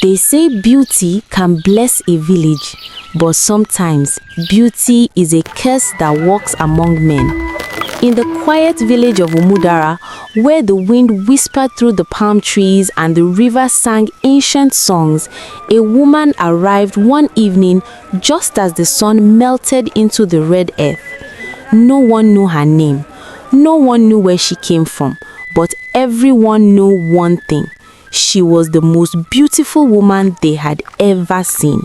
They say beauty can bless a village, but sometimes beauty is a curse that walks among men. In the quiet village of Umudara, where the wind whispered through the palm trees and the river sang ancient songs, a woman arrived one evening just as the sun melted into the red earth. No one knew her name. No one knew where she came from, but everyone knew one thing. She was the most beautiful woman they had ever seen.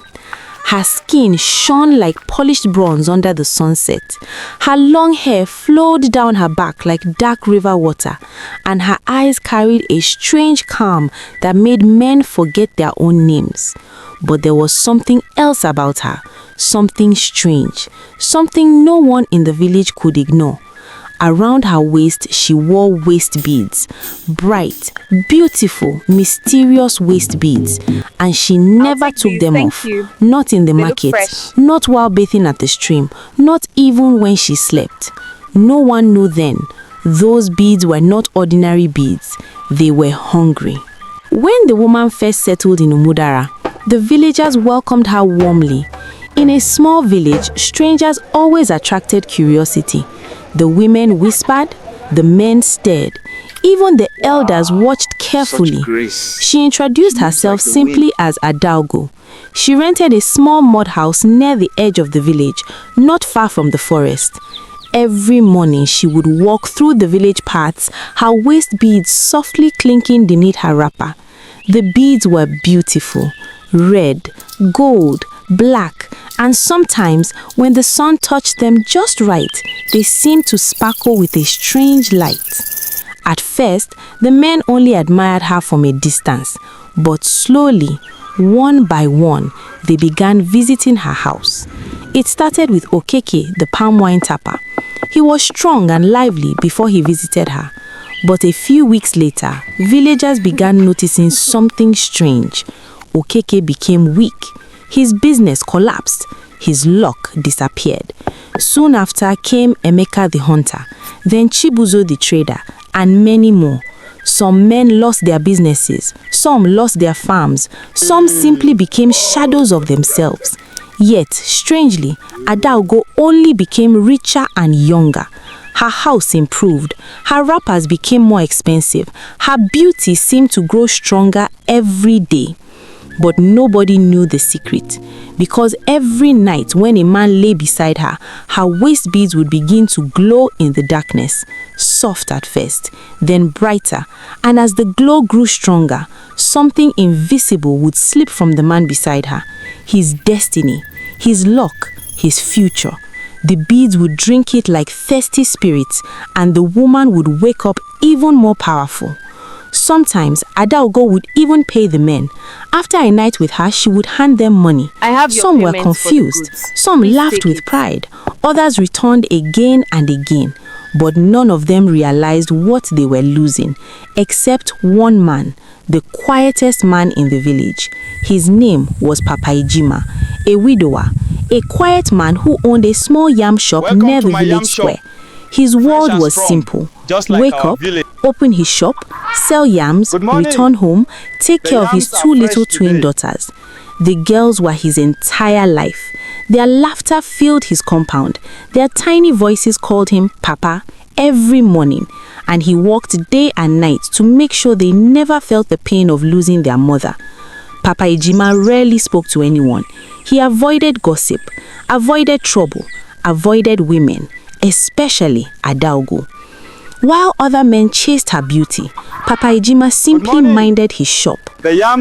Her skin shone like polished bronze under the sunset. Her long hair flowed down her back like dark river water, and her eyes carried a strange calm that made men forget their own names. But there was something else about her, something strange, something no one in the village could ignore. Around her waist, she wore waist beads, bright, beautiful, mysterious waist beads, and she never took them off, not in the market, not while bathing at the stream, not even when she slept. No one knew then. Those beads were not ordinary beads. They were hungry. When the woman first settled in Umudara, the villagers welcomed her warmly. In a small village, strangers always attracted curiosity. The women whispered, the men stared. Even the elders watched carefully. She introduced herself simply as Adaogo. She rented a small mud house near the edge of the village, not far from the forest. Every morning she would walk through the village paths, her waist beads softly clinking beneath her wrapper. The beads were beautiful, red, gold, black, and sometimes when the sun touched them just right, they seemed to sparkle with a strange light. At first, the men only admired her from a distance, but slowly, one by one, they began visiting her house. It started with Okeke, the palm wine tapper. He was strong and lively before he visited her. But a few weeks later, villagers began noticing something strange. Okeke became weak. His business collapsed. His luck disappeared. Soon after came Emeka the hunter, then Chibuzo the trader, and many more. Some men lost their businesses, some lost their farms, some simply became shadows of themselves. Yet, strangely, Adaogo only became richer and younger. Her house improved, her wrappers became more expensive, her beauty seemed to grow stronger every day. But nobody knew the secret, because every night when a man lay beside her, her waist beads would begin to glow in the darkness, soft at first, then brighter, and as the glow grew stronger, something invisible would slip from the man beside her. His destiny, his luck, his future. The beads would drink it like thirsty spirits, and the woman would wake up even more powerful. Sometimes, Adaogo would even pay the men. After a night with her, she would hand them money. Some were confused, some laughed with pride, others returned again and again. But none of them realized what they were losing, except one man, the quietest man in the village. His name was Papa Ejima, a widower, a quiet man who owned a small yam shop near the village square. His word was simple. Wake up, open his shop, sell yams, return home, take care of his two little twin daughters. The girls were his entire life. Their laughter filled his compound. Their tiny voices called him Papa every morning, and he worked day and night to make sure they never felt the pain of losing their mother. Papa Ejima rarely spoke to anyone. He avoided gossip, avoided trouble, avoided women, especially Adaogo. While other men chased her beauty, Papa Ejima simply minded his shop.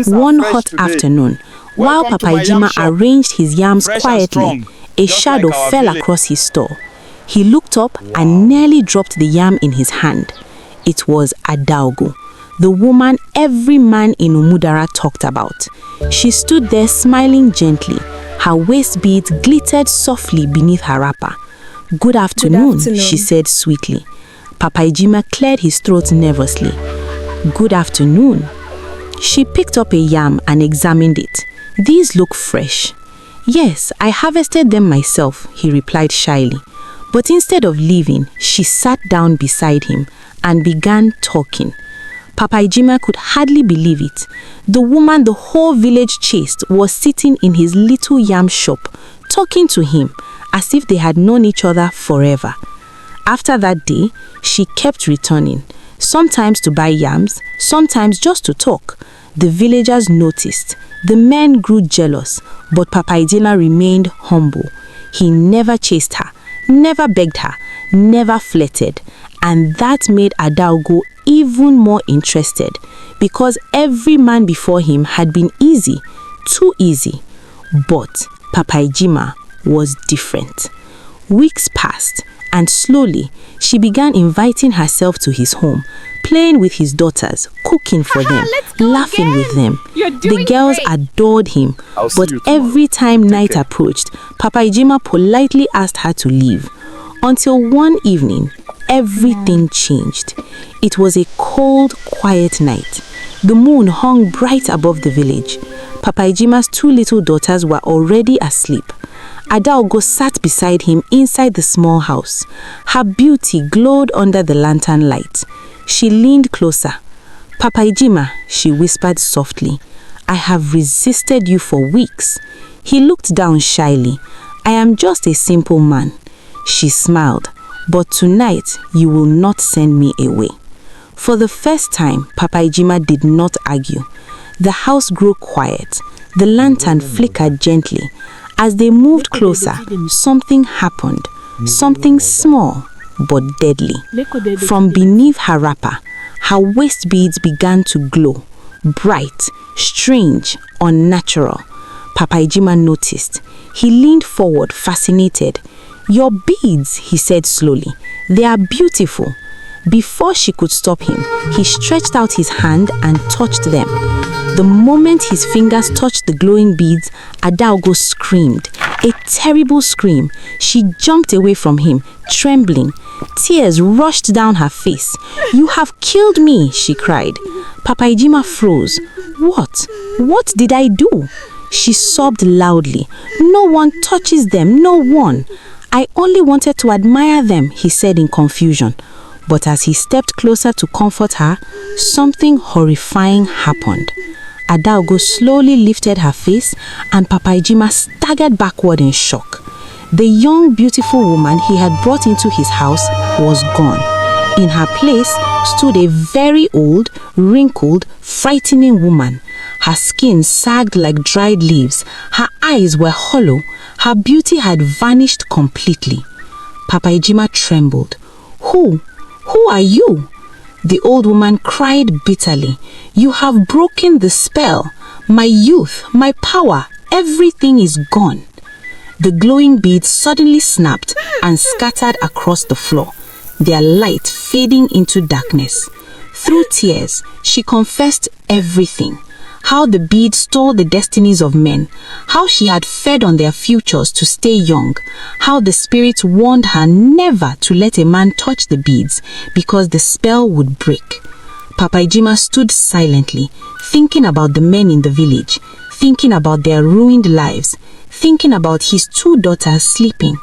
One hot afternoon, while Papa Ejima arranged his yams quietly, a shadow fell across his store. He looked up and nearly dropped the yam in his hand. It was Adaogo, the woman every man in Umudara talked about. She stood there smiling gently. Her waist beads glittered softly beneath her wrapper. Good afternoon, she said sweetly. Papa Ejima cleared his throat nervously. Good afternoon. She picked up a yam and examined it. These look fresh. Yes, I harvested them myself, he replied shyly. But instead of leaving, she sat down beside him and began talking. Papa Ijima could hardly believe it. The woman the whole village chased was sitting in his little yam shop, talking to him as if they had known each other forever. After that day, she kept returning, sometimes to buy yams, sometimes just to talk. The villagers noticed. The men grew jealous, but Papa Ijima remained humble. He never chased her, never begged her, never flirted. And that made Adaogo even more interested, because every man before him had been easy, too easy. But Papa Ijima was different. Weeks passed, and slowly she began inviting herself to his home, playing with his daughters, cooking for them, laughing with them. The girls adored him, but every time night approached, Papa Ijima politely asked her to leave. Until one evening, everything changed. It was a cold, quiet night. The moon hung bright above the village. Papa Ijima's two little daughters were already asleep. Adaogo sat beside him inside the small house. Her beauty glowed under the lantern light. She leaned closer. "Papa Ijima," she whispered softly, "I have resisted you for weeks." He looked down shyly. "I am just a simple man." She smiled. "But tonight you will not send me away." For the first time, Papa Ijima did not argue. The house grew quiet. The lantern flickered gently. As they moved closer, something happened. Something small but deadly. From beneath her wrapper, her waist beads began to glow. Bright, strange, unnatural. Papa Ijima noticed. He leaned forward, fascinated. "Your beads," he said slowly. "They are beautiful." Before she could stop him, he stretched out his hand and touched them. The moment his fingers touched the glowing beads, Adaogo screamed. A terrible scream. She jumped away from him, trembling. Tears rushed down her face. "You have killed me," she cried. Papa Ijima froze. "What? What did I do?" She sobbed loudly. "No one touches them, no one." "I only wanted to admire them," he said in confusion. But as he stepped closer to comfort her, something horrifying happened. Adaogo slowly lifted her face, and Papa Ijima staggered backward in shock. The young, beautiful woman he had brought into his house was gone. In her place stood a very old, wrinkled, frightening woman. Her skin sagged like dried leaves. Her eyes were hollow. Her beauty had vanished completely. Papa Ijima trembled. Who are you?" The old woman cried bitterly. "You have broken the spell. My youth, my power, everything is gone." The glowing beads suddenly snapped and scattered across the floor, their light fading into darkness. Through tears, she confessed everything. How the beads stole the destinies of men, how she had fed on their futures to stay young, how the spirit warned her never to let a man touch the beads because the spell would break. Papa Ijima stood silently, thinking about the men in the village, thinking about their ruined lives, thinking about his two daughters sleeping,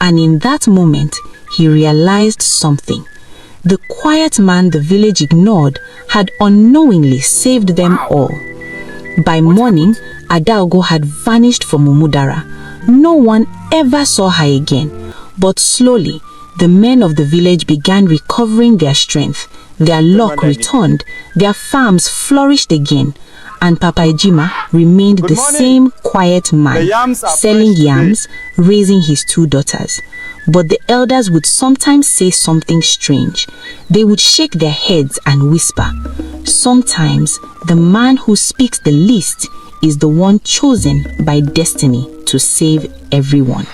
and in that moment, he realized something. The quiet man the village ignored had unknowingly saved them all. By morning, Adaogo had vanished from Umudara. No one ever saw her again. But slowly, the men of the village began recovering their strength. Their luck returned. Their farms flourished again. And Papa Ijima remained the same quiet man, selling yams, raising his two daughters. But the elders would sometimes say something strange. They would shake their heads and whisper. Sometimes, the man who speaks the least is the one chosen by destiny to save everyone.